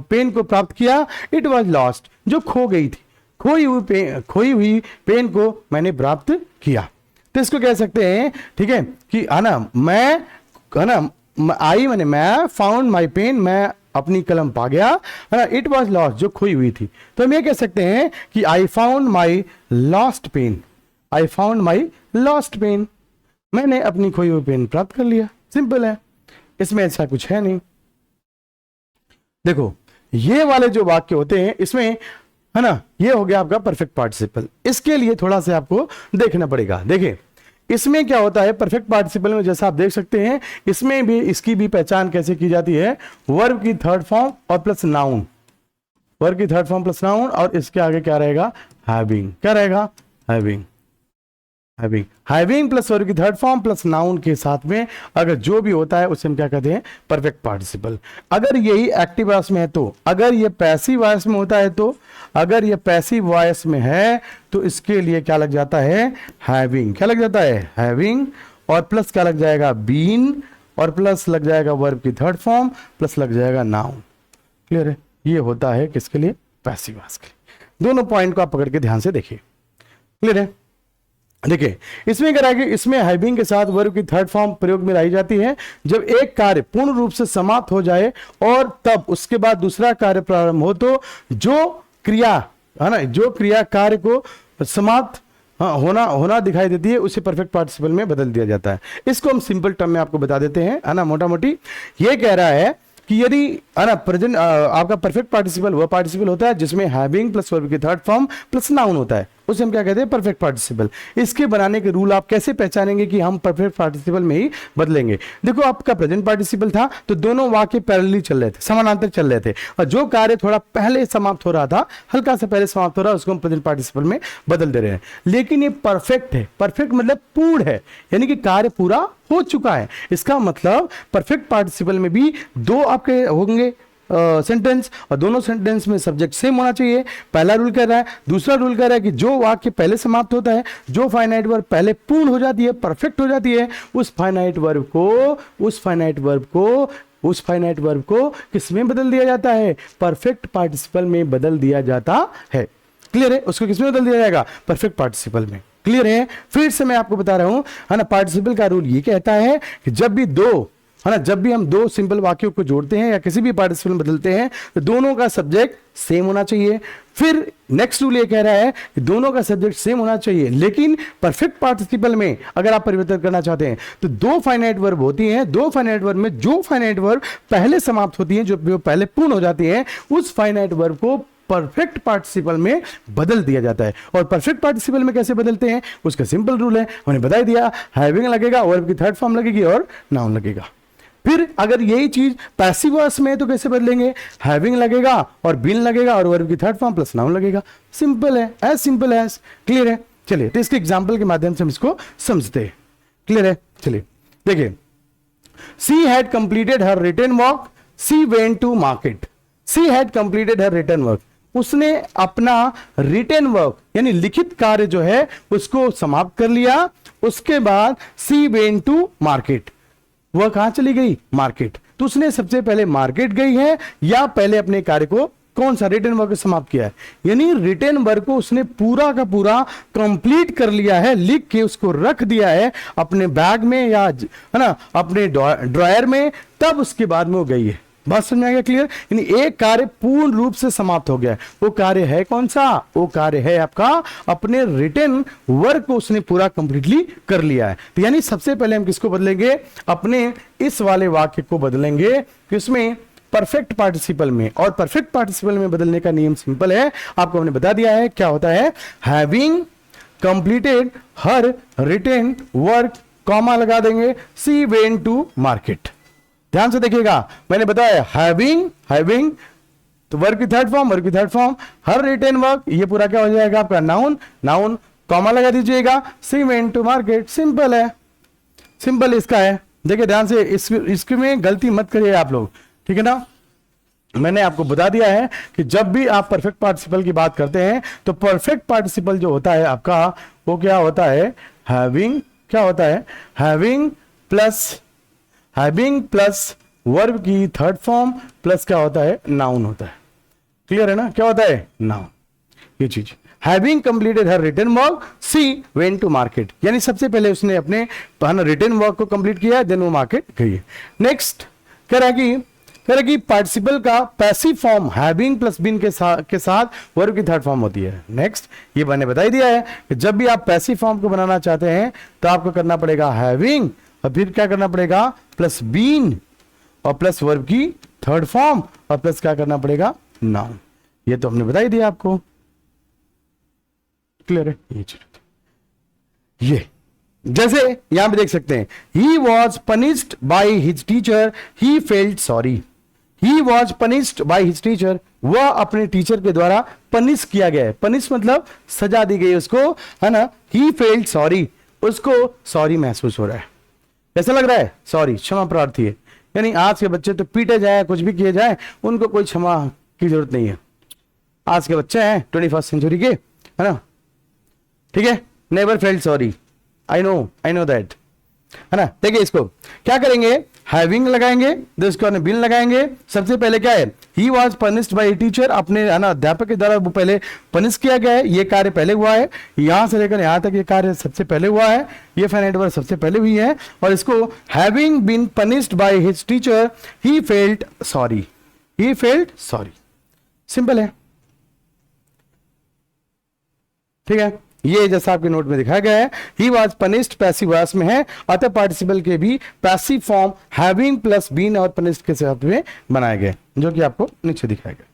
[SPEAKER 1] पेन को प्राप्त किया, इट वॉज लॉस्ट, जो खो गई थी, खोई हुई पेन को मैंने प्राप्त किया। तो इसको कह सकते हैं, ठीक है, कि है ना, मैं, है ना, आई मैंने मैं, फाउंड माई पेन, मैं अपनी कलम पा गया, है ना। इट वॉज लॉस्ट, जो खोई हुई थी। तो हम ये कह सकते हैं कि I found my lost pen, I found my lost pen, मैंने अपनी खोई हुई पेन प्राप्त कर लिया। सिंपल है, इसमें ऐसा कुछ है नहीं। देखो ये वाले जो वाक्य होते हैं इसमें, है ना, ये हो गया आपका परफेक्ट पार्टिसिपल। इसके लिए थोड़ा सा आपको देखना पड़ेगा। देखिए इसमें क्या होता है परफेक्ट पार्टिसिपल में, जैसा आप देख सकते हैं इसमें भी इसकी भी पहचान कैसे की जाती है, वर्ब की थर्ड फॉर्म और प्लस नाउन, वर्ब की थर्ड फॉर्म प्लस नाउन, और इसके आगे क्या रहेगा, हैविंग। क्या रहेगा, having. Having, having plus verb की थर्ड फॉर्म प्लस नाउन के साथ में अगर जो भी होता है उसे हम क्या कहते हैं, परफेक्ट पार्टिसिपल। अगर यही एक्टिव वॉइस में है तो, अगर ये पैसिव वॉइस में होता है तो, अगर ये पैसिव वॉइस में है तो इसके लिए क्या लग जाता है, हैविंग। क्या लग जाता है, हैविंग, और प्लस क्या लग जाएगा, बीन, और प्लस लग जाएगा वर्ब की थर्ड फॉर्म, प्लस लग जाएगा नाउन। क्लियर है, ये होता है किसके लिए, पैसिव वॉइस के लिए। दोनों पॉइंट को आप पकड़ के ध्यान से देखिए। क्लियर है, देखिए इसमें क्या है कि इसमें हैविंग के साथ वर्ब की थर्ड फॉर्म प्रयोग में लाई जाती है जब एक कार्य पूर्ण रूप से समाप्त हो जाए और तब उसके बाद दूसरा कार्य प्रारंभ हो, तो जो क्रिया, है ना, जो क्रिया कार्य को समाप्त होना दिखाई देती है उसे परफेक्ट पार्टिसिपल में बदल दिया जाता है। इसको हम सिंपल टर्म में आपको बता देते हैं, है ना। मोटा मोटी ये कह रहा है कि यदि, है ना, प्रेजेंट आपका परफेक्ट पार्टिसिपल वह पार्टिसिपल होता है जिसमें हैविंग प्लस वर्ब की थर्ड फॉर्म प्लस नाउन होता है, उसे हम क्या कहते हैं, परफेक्ट पार्टिसिपल। इसके बनाने के रूल आप कैसे पहचानेंगे कि हम परफेक्ट पार्टिसिपल में ही बदलेंगे। देखो आपका प्रेजेंट पार्टिसिपल था तो दोनों वाक्य पैरेलली चल रहे थे, समानांतर चल रहे थे, और जो कार्य थोड़ा पहले समाप्त हो रहा था, हल्का सा पहले समाप्त हो रहा है, उसको हम प्रेजेंट पार्टिसिपल में बदल दे रहे हैं। लेकिन ये परफेक्ट है, परफेक्ट मतलब पूर्ण है, यानी कि कार्य पूरा हो चुका है। इसका मतलब परफेक्ट पार्टिसिपल में भी दो आपके होंगे सेंटेंस, और दोनों सेंटेंस में सब्जेक्ट सेम होना चाहिए। पहला रूल कह रहा है। दूसरा रूल कह रहा है कि जो वाक्य पहले समाप्त होता है, जो फाइनाइट वर्ब पहले पूर्ण हो जाती है, परफेक्ट हो जाती है, उस फाइनाइट वर्ब को किस में बदल दिया जाता है, परफेक्ट पार्टिसिपल में बदल दिया जाता है। क्लियर है, उसको किस में बदल दिया जाएगा, परफेक्ट पार्टिसिपल में। क्लियर है, फिर से मैं आपको बता रहा हूं, है ना। पार्टिसिपल का रूल ये कहता है कि जब भी दो, है ना, जब भी हम दो सिंपल वाक्यों को जोड़ते हैं या किसी भी पार्टिसिपल में बदलते हैं तो दोनों का सब्जेक्ट सेम होना चाहिए। फिर नेक्स्ट रूल ये कह रहा है कि दोनों का सब्जेक्ट सेम होना चाहिए, लेकिन परफेक्ट पार्टिसिपल में अगर आप परिवर्तन करना चाहते हैं तो दो फाइनाइट वर्ब होती हैं, दो फाइनाइट वर्ब में जो फाइनाइट वर्ब पहले समाप्त होती हैं, जो पहले पूर्ण हो जाती है, उस फाइनाइट वर्ब को परफेक्ट पार्टिसिपल में बदल दिया जाता है। और परफेक्ट पार्टिसिपल में कैसे बदलते हैं उसका सिंपल रूल है, हमने बता दिया, हैविंग लगेगा, वर्ब की थर्ड फॉर्म लगेगी और नाउन लगेगा। फिर अगर यही चीज पैसिव वॉइस में है तो कैसे बदलेंगे, हैविंग लगेगा और बीन लगेगा और वर्ब की थर्ड फॉर्म प्लस नाउन लगेगा। सिंपल है, एज सिंपल एज। क्लियर है, चलिए तो इसके एग्जांपल के माध्यम से हम इसको समझते हैं। क्लियर है, चलिए देखिए, she had completed her written work, she went to market. She had completed her written work, उसने अपना रिटन वर्क यानी लिखित कार्य जो है उसको समाप्त कर लिया। उसके बाद सी वेंट टू मार्केट, वह कहां चली गई, मार्केट। तो उसने सबसे पहले मार्केट गई है या पहले अपने कार्य को कौन सा रिटन वर्क समाप्त किया है, यानी रिटन वर्क को उसने पूरा का पूरा कंप्लीट कर लिया है, लिख के उसको रख दिया है अपने बैग में या, है ना, अपने ड्रॉयर में, तब उसके बाद में वो गई है। बात समझ आ गया, क्लियर। यानी एक कार्य पूर्ण रूप से समाप्त हो गया, वो कार्य है कौन सा, वो कार्य है आपका अपने रिटन वर्क को उसने पूरा कंप्लीटली कर लिया है। तो यानी सबसे पहले हम किसको बदलेंगे, अपने इस वाले वाक्य को बदलेंगे किसमें, परफेक्ट पार्टिसिपल में। और परफेक्ट पार्टिसिपल में बदलने का नियम सिंपल है, आपको हमने बता दिया है क्या होता है, having completed her written work, comma लगा देंगे, सी वेंट टू मार्केट। ध्यान से देखिएगा, मैंने बताया हैविंग तो वर्ब की थर्ड फॉर्म, हर रिटन वर्क, ये पूरा क्या हो जाएगा आपका, नाउन, कॉमा लगा दीजिएगा, सी वेंट टू मार्केट। सिंपल है, सिंपल इसका है। देखिए ध्यान से, इसमें गलती मत करिए आप लोग, ठीक है ना। मैंने आपको बता दिया है कि जब भी आप परफेक्ट पार्टिसिपल की बात करते हैं तो परफेक्ट पार्टिसिपल जो होता है आपका, वो क्या होता है, हैविंग। क्या होता है, हैविंग प्लस वर्ब की थर्ड फॉर्म प्लस क्या होता है, नाउन होता है। क्लियर है ना, क्या होता है, नाउन। ये चीज, having completed her written work, she went to market, यानी सबसे पहले उसने अपने रिटन वर्क को कंप्लीट किया, देन वो मार्केट गई है। नेक्स्ट कह रहा है कि कह रहे कि पार्टिसिपल का passive form having plus been के साथ वर्ब की थर्ड फॉर्म होती है। नेक्स्ट, ये मैंने बता ही दिया है कि जब भी आप पैसिव फॉर्म को बनाना चाहते हैं तो आपको करना पड़ेगा हैविंग और फिर क्या करना पड़ेगा प्लस बीन और प्लस वर्ब की थर्ड फॉर्म और प्लस क्या करना पड़ेगा नाउन। ये तो हमने बता ही दिया आपको, क्लियर है। ये जैसे यहां पे देख सकते हैं, ही was punished by his teacher, he felt sorry. He was punished by his teacher, वह अपने टीचर के द्वारा पनिश किया गया है। पनिश मतलब सजा दी गई उसको, है ना। ही फेल्ट सॉरी, उसको सॉरी महसूस हो रहा है। कैसा लग रहा है? सॉरी, क्षमा प्रार्थी है। यानी आज के बच्चे तो पीटे जाए, कुछ भी किए जाए, उनको कोई क्षमा की जरूरत नहीं है। आज के बच्चे हैं 21st सेंचुरी के, है ना, ठीक है। Never felt sorry, I know that, है ना। देखिए इसको क्या करेंगे, हैविंग लगाएंगे, उसको बिन लगाएंगे। सबसे पहले क्या है, he was punished bye teacher, अपने है ना अध्यापक के द्वारा वो पहले पनिश किया गया है, ये कार्य पहले हुआ है। यहां से लेकर यहां तक ये कार्य सबसे पहले हुआ है, ये फाइनाइट वर्ब सबसे पहले हुई है। और इसको having been punished by his teacher he felt sorry, he felt sorry, simple है, ठीक है। ये जैसा आपके नोट में दिखाया गया है, he was punished passive voice में है, अतः पार्टिसिपल के भी passive form having plus been और पनिश्ड के साथ में बनाए गए, जो कि आपको नीचे दिखाया गया।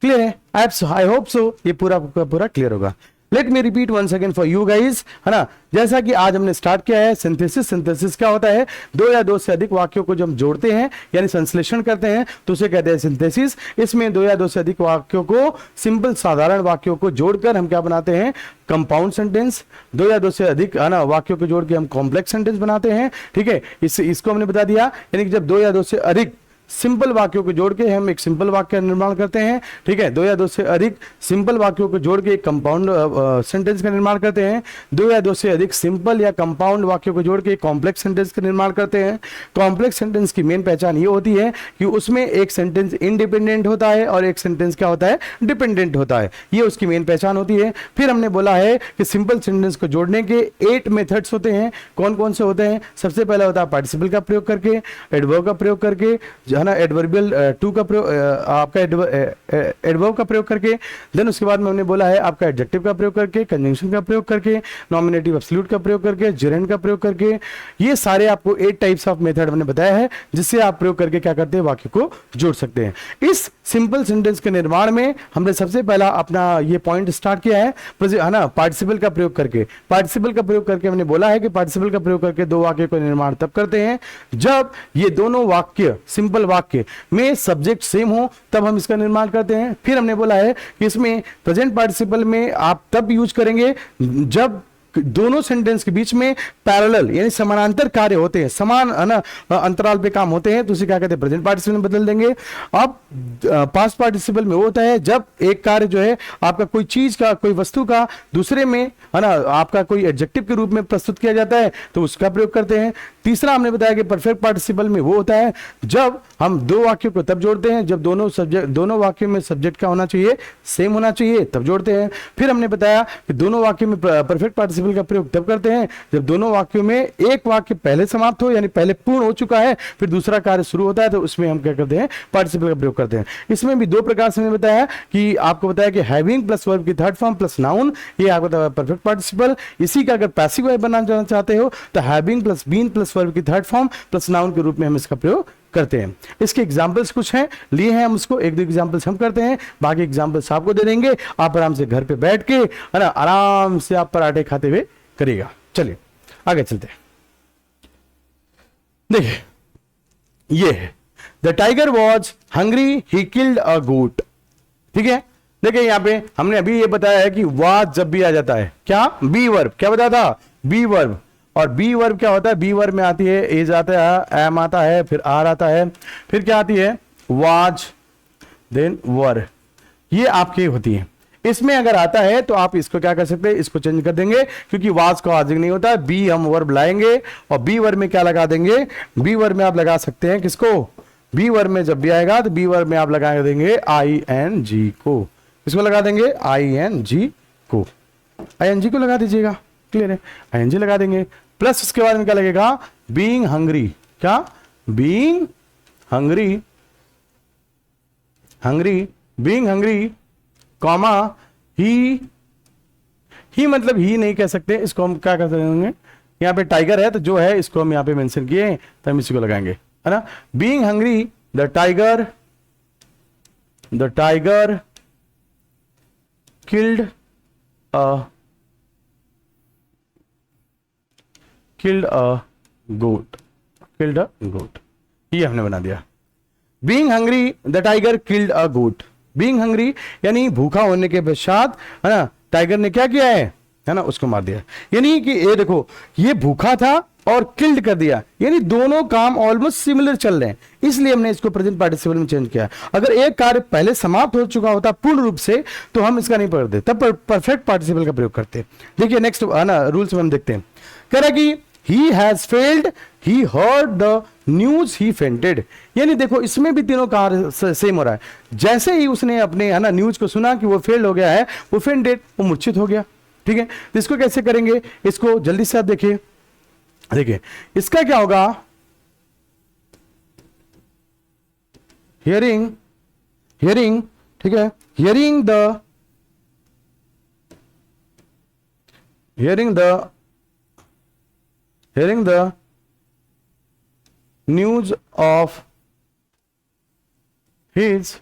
[SPEAKER 1] क्लियर है? आई होप सो ये पूरा क्लियर होगा। Let me repeat one second for you guys, है ना। जैसा कि आज हमने स्टार्ट किया है सिंथेसिस। सिंथेसिस क्या होता है, दो या दो से अधिक वाक्यों को जब हम जोड़ते हैं यानी संश्लेषण करते हैं तो उसे कहते हैं सिंथेसिस। इसमें दो या दो से अधिक वाक्यों को, सिंपल साधारण वाक्यों को जोड़कर हम क्या बनाते हैं, कंपाउंड सेंटेंस। दो या दो से अधिक है ना वाक्यों को जोड़ के हम कॉम्प्लेक्स सेंटेंस बनाते हैं, ठीक है। इसको हमने बता दिया, यानी कि जब दो या दो से अधिक सिंपल वाक्यों को जोड़ के हम एक सिंपल वाक्य का निर्माण करते हैं, ठीक है। दो या दो से अधिक सिंपल वाक्यों को जोड़ के एक कंपाउंड सेंटेंस का निर्माण करते हैं। दो या दो से अधिक सिंपल या कंपाउंड वाक्यों को जोड़ के एक कॉम्प्लेक्स सेंटेंस का निर्माण करते हैं। कॉम्प्लेक्स सेंटेंस की मेन पहचान ये होती है कि उसमें एक सेंटेंस इंडिपेंडेंट होता है और एक सेंटेंस क्या होता है, डिपेंडेंट होता है। ये उसकी मेन पहचान होती है। फिर हमने बोला है कि सिंपल सेंटेंस को जोड़ने के 8 मेथड्स होते हैं। कौन कौन से होते हैं? सबसे पहला होता है पार्टिसिपल का प्रयोग करके, एडवर्ब का प्रयोग करके, ना एडवर्बियल टू का प्रयोग, आपका एडवर्ब का प्रयोग करके, देन उसके बाद में हमने बोला है आपका एडजेक्टिव का प्रयोग करके, कंजंक्शन का प्रयोग करके, नॉमिनेटिव एब्सोल्यूट का प्रयोग करके, जेरेंड का प्रयोग करके। ये सारे आपको 8 टाइप्स ऑफ मेथड हमने बताया है जिससे आप प्रयोग करके क्या करते हैं, वाक्य को जोड़ सकते हैं। इस सिंपल सेंटेंस के निर्माण में हमने सबसे पहला अपना ये पॉइंट स्टार्ट किया है ना, पार्टिसिपल का प्रयोग करके। पार्टिसिपल का प्रयोग करके हमने बोला है कि पार्टिसिपल का प्रयोग करके दो वाक्य को निर्माण तब करते हैं जब ये दोनों वाक्य, सिंपल वाक्य में सब्जेक्ट सेम हो, तब हम इसका निर्माण करते हैं। फिर हमने बोला है कि इसमें प्रेजेंट पार्टिसिपल में आप तब यूज करेंगे जब दोनों सेंटेंस के बीच में पैरेलल यानी समानांतर कार्य होते हैं, समान है ना अंतराल पे काम होते हैं, तो उसे क्या कहते हैं, प्रेजेंट पार्टिसिपल में बदल देंगे। अब पास्ट पार्टिसिपल में वो होता है जब एक कार्य जो है आपका कोई चीज का, कोई वस्तु का दूसरे में है ना आपका कोई एडजेक्टिव के रूप में प्रस्तुत किया जाता है तो उसका प्रयोग करते हैं। तीसरा हमने बताया कि परफेक्ट पार्टिसिपल में वो होता है जब हम दो वाक्यों को तब जोड़ते हैं जब दोनों वाक्यों में सब्जेक्ट का होना चाहिए, सेम होना चाहिए, तब जोड़ते हैं। फिर हमने बताया कि दोनों वाक्यों में परफेक्ट पार्टिसिपल का प्रयोग तब करते हैं जब दोनों वाक्यों में एक वाक्य पहले समाप्त हो यानी पहले पूर्ण हो चुका है, फिर दूसरा कार्य शुरू होता है, तो उसमें हम क्या करते हैं, पार्टिसिपल का प्रयोग करते हैं। इसमें भी दो प्रकार से मैंने बताया कि आपको बताया कि हैविंग प्लस वर्ब की थर्ड फॉर्म प्लस नाउन, ये आपको बताया परफेक्ट पार्टिसिपल। इसी का अगर पैसिव वर्ब बनाना चाहते हो तो having plus been plus verb की थर्ड फॉर्म प्लस नाउन के रूप में हम इसका प्रयोग करते हैं। इसके एग्जाम्पल्स कुछ हैं, लिए हैं हम उसको, एक दो एग्जाम्पल्स हम करते हैं, बाकी एग्जाम्पल्स आपको दे देंगे। आप आराम से घर पे बैठ के है ना आराम से आप पराठे खाते हुए करिएगा। चलिए आगे चलते हैं। देखिए ये है the tiger was hungry he killed a goat, ठीक है। देखिए यहां पे हमने अभी ये बताया है कि वाज जब भी आ जाता है क्या, बी वर्ब, क्या बताया था, बी वर्ब। और बी वर्ब क्या होता है, बी वर्ब में आती है एज आता है, एम आता है, फिर आर आता है, फिर क्या आती है वाज, देन वर, ये आपकी होती है। इसमें अगर आता है तो आप इसको क्या कर सकते हैं, इसको चेंज कर देंगे क्योंकि वाज का आजिक नहीं होता है, बी हम वर्ब लाएंगे और बी वर्ब में क्या लगा देंगे, बी वर्ब में आप लगा सकते हैं किसको, बी वर्ब में जब भी आएगा तो बी वर्ब में आप लगा देंगे आई एन जी को, इसको लगा देंगे आई एन जी को, आई एन जी को लगा दीजिएगा, क्लियर है, आई एन जी लगा देंगे। प्लस उसके बाद में क्या लगेगा, बीइंग हंग्री, क्या being hungry, hungry, being hungry comma he मतलब ही नहीं कह सकते, इसको हम क्या कर सकते होंगे, यहाँ पे टाइगर है तो जो है इसको हम यहाँ पे मेंशन किए हैं तो हम इसी को लगाएंगे, है ना। Being hungry the tiger killed goat, ये हमने बना दिया। Being hungry the tiger killed a goat, being hungry यानी भूखा होने के पश्चात, है ना, टाइगर ने क्या किया है ना, उसको मार दिया। यानी कि ये देखो, ये भूखा था और किल्ड कर दिया, यानी दोनों काम ऑलमोस्ट सिमिलर चल रहे हैं, इसलिए हमने इसको प्रेजेंट पार्टिसिपल में चेंज किया। अगर एक कार्य पहले समाप्त हो चुका होता पूर्ण रूप से तो हम इसका नहीं पढ़ते, तब परफेक्ट पार्टिसिपल का प्रयोग करते। देखिए नेक्स्ट, है ना, रूल्स में हम देखते हैं। कह रहा कि he has failed, he heard the news, he fainted। यानी देखो इसमें भी तीनों कार्य सेम हो रहा है। जैसे ही उसने अपने, है ना, न्यूज को सुना कि वो फेल हो गया है, वो फेंटेड, वो मूर्छित हो गया। ठीक है, तो इसको कैसे करेंगे, इसको जल्दी से आप देखिए। देखिए इसका क्या होगा, हियरिंग, ठीक है, hearing the news of his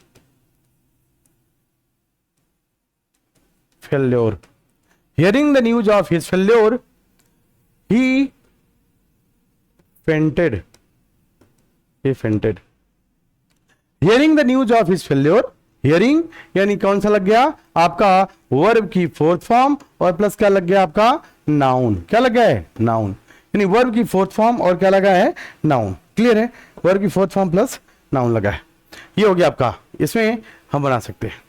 [SPEAKER 1] failure, hearing the news of his failure, he fainted, hearing the news of his failure, hearing यानी कौन सा लग गया आपका, वर्ब की फोर्थ फॉर्म और प्लस क्या लग गया आपका, नाउन। क्या लग गया है, नाउन, यानी वर्ब की फोर्थ फॉर्म और क्या लगा है, नाउन। क्लियर है, वर्ब की फोर्थ फॉर्म प्लस नाउन लगा है, ये हो गया आपका, इसमें हम बना सकते हैं।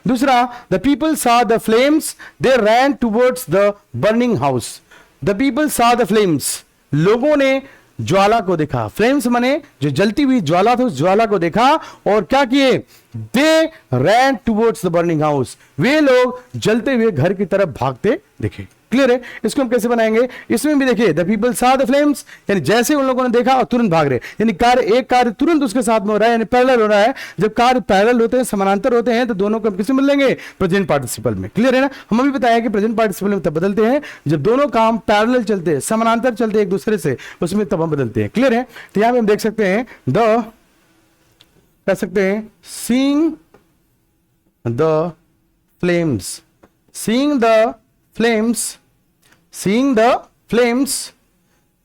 [SPEAKER 1] दूसरा, द पीपल सा the flames, they ran towards the burning house. The people सा द फ्लेम्स, लोगों ने ज्वाला को देखा, फ्लेम्स माने जो जलती हुई ज्वाला थी, उस ज्वाला को देखा और क्या किए, they ran towards the burning house, वे लोग जलते हुए घर की तरफ भागते दिखे। क्लियर है, इसको हम कैसे बनाएंगे, इसमें भी देखिए, द पीपल सा द फ्लेम्स, यानी जैसे उन लोगों ने देखा और तुरंत भाग रहे, यानी कार्य, एक कार्य तुरंत उसके साथ में हो रहा है, यानी पैरेलल हो रहा है। जब कार्य पैरेलल होते हैं, समानांतर होते हैं, तो दोनों को हम किसमें मिल लेंगे, प्रेजेंट पार्टिसिपल में। क्लियर है ना, हम अभी बताया कि प्रेजेंट पार्टिसिपल में तब बदलते हैं जब दोनों काम पैरेलल चलते हैं, समानांतर चलते हैं एक दूसरे से, उसमें तब हम बदलते हैं। क्लियर है, तो यहां पे हम देख सकते हैं कह सकते हैं seeing the flames, seeing the flames,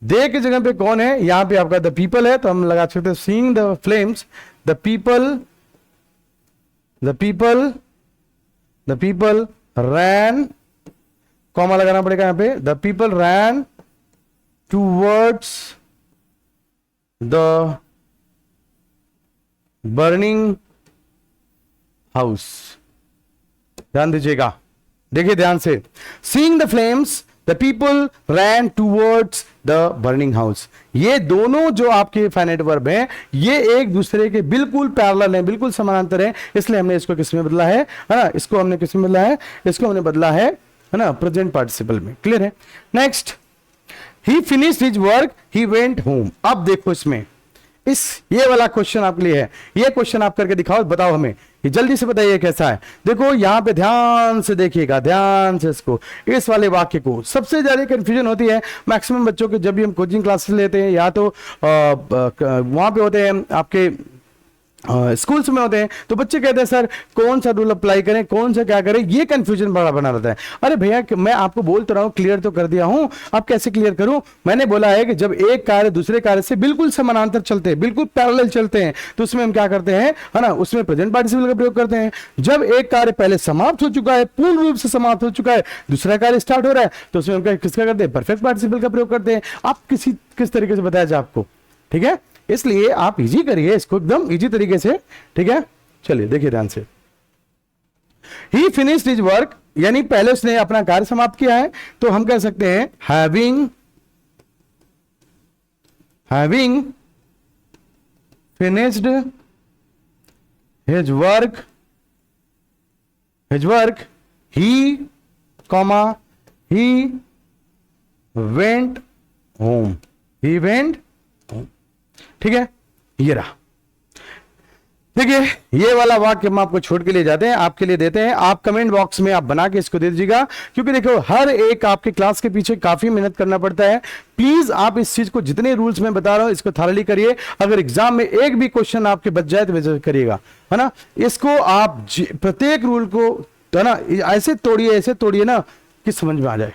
[SPEAKER 1] they के जगह पे कौन है, यहां पे आपका द पीपल है, तो हम लगा सकते हैं seeing the flames, the people ran, comma लगाना पड़ेगा यहां पे, the people ran towards the burning house. ध्यान दीजिएगा, देखिए ध्यान से, seeing the flames the people ran towards the burning house, ये दोनों जो आपके फाइनाइट वर्ब हैं, ये एक दूसरे के बिल्कुल पैरेलल हैं, बिल्कुल समानांतर हैं, इसलिए हमने इसको किस में बदला है ना, इसको हमने किस में बदला है, इसको हमने बदला है ना, प्रेजेंट पार्टिसिपल में। क्लियर है, next, he finished his work, he went home. अब देखो इसमें ये वाला क्वेश्चन आपके लिए है, ये क्वेश्चन आप करके दिखाओ, बताओ हमें, ये जल्दी से बताइए कैसा है। देखो यहां पे ध्यान से देखिएगा, ध्यान से इसको, इस वाले वाक्य को। सबसे ज्यादा कंफ्यूजन होती है मैक्सिमम बच्चों के, जब भी हम कोचिंग क्लासेस लेते हैं या तो वहां पे होते हैं आपके स्कूल्स में होते हैं, तो बच्चे कहते हैं सर कौन सा रूल अप्लाई करें, कौन सा क्या करें, ये कंफ्यूजन बड़ा बना रहता है। अरे भैया मैं आपको बोल तो रहा हूं, क्लियर तो कर दिया हूं, अब कैसे क्लियर करूं। मैंने बोला है कि जब एक कार्य दूसरे कार्य से बिल्कुल समानांतर चलते हैं, बिल्कुल पैरेलल चलते हैं, तो उसमें हम क्या करते हैं, है ना, उसमें प्रेजेंट पार्टिसिपल का प्रयोग करते हैं। जब एक कार्य पहले समाप्त हो चुका है, पूर्ण रूप से समाप्त हो चुका है, दूसरा कार्य स्टार्ट हो रहा है, तो उसमें हम किसका करते हैं, परफेक्ट पार्टिसिपल का प्रयोग करते हैं। आप किस तरीके से बताया जाए आपको, ठीक है, इसलिए आप इजी करिए इसको, एकदम इजी तरीके से। ठीक है, चलिए देखिए ध्यान से, ही फिनिश्ड हिज वर्क, यानी पहले उसने अपना कार्य समाप्त किया है, तो हम कह सकते हैं having finished his work he went home, ठीक है, ये रहा। ठीक है, ये वाला वाक्य हम आपको छोड़ के लिए जाते हैं, आपके लिए देते हैं, आप कमेंट बॉक्स में आप बना के इसको दे दीजिएगा, क्योंकि देखो हर एक आपके क्लास के पीछे काफी मेहनत करना पड़ता है। प्लीज आप इस चीज को, जितने रूल्स मैं बता रहा हूं इसको थारली करिए। अगर एग्जाम में एक भी क्वेश्चन आपके बच जाए तो वैसे करिएगा, है ना। इसको आप प्रत्येक रूल को, है ना, ऐसे तोड़िए ना कि समझ में आ जाए।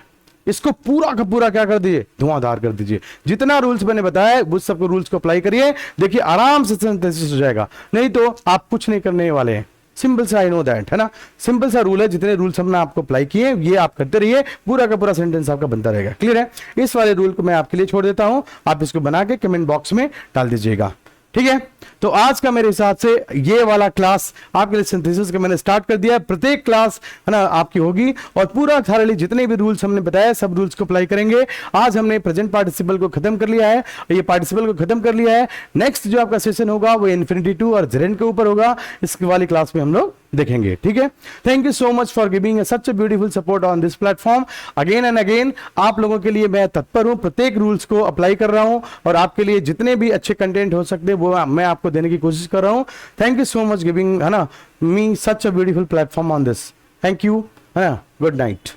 [SPEAKER 1] इसको पूरा का पूरा क्या कर दीजिए, धुआंधार कर दीजिए। जितना रूल्स मैंने बताया उस सबको रूल्स को अप्लाई करिए, देखिए आराम से सिंथेसिस हो जाएगा। नहीं तो आप कुछ नहीं करने वाले हैं। सिंपल सा, आई नो दैट, है ना। सिंपल सा रूल है, जितने रूल्स हमने आपको अप्लाई किए ये आप करते रहिए, पूरा का पूरा सेंटेंस आपका बनता रहेगा। क्लियर है। इस वाले रूल को मैं आपके लिए छोड़ देता हूं, आप इसको बना के कमेंट बॉक्स में डाल दीजिएगा। ठीक है, तो आज का मेरे हिसाब से ये वाला क्लास आपके लिए सिंथेसिस का मैंने स्टार्ट कर दिया। प्रत्येक क्लास, है ना, आपकी होगी और पूरा थारली जितने भी रूल्स हमने बताया सब रूल्स को अप्लाई करेंगे। आज हमने प्रेजेंट पार्टिसिपल को खत्म कर लिया है, ये पार्टिसिपल को खत्म कर लिया है। नेक्स्ट जो आपका सेशन होगा वो इन्फिनिटी टू और जेरेंट के ऊपर होगा, इसकी वाली क्लास में हम लोग देखेंगे। ठीक है, thank you so much for giving such a beautiful support on this platform. Again and again आप लोगों के लिए मैं तत्पर हूं, प्रत्येक रूल्स को अप्लाई कर रहा हूं और आपके लिए जितने भी अच्छे कंटेंट हो सकते हैं वो मैं आपको देने की कोशिश कर रहा हूं। Thank you so much giving, है ना, me such a beautiful platform on this. Thank you, है ना, गुड नाइट।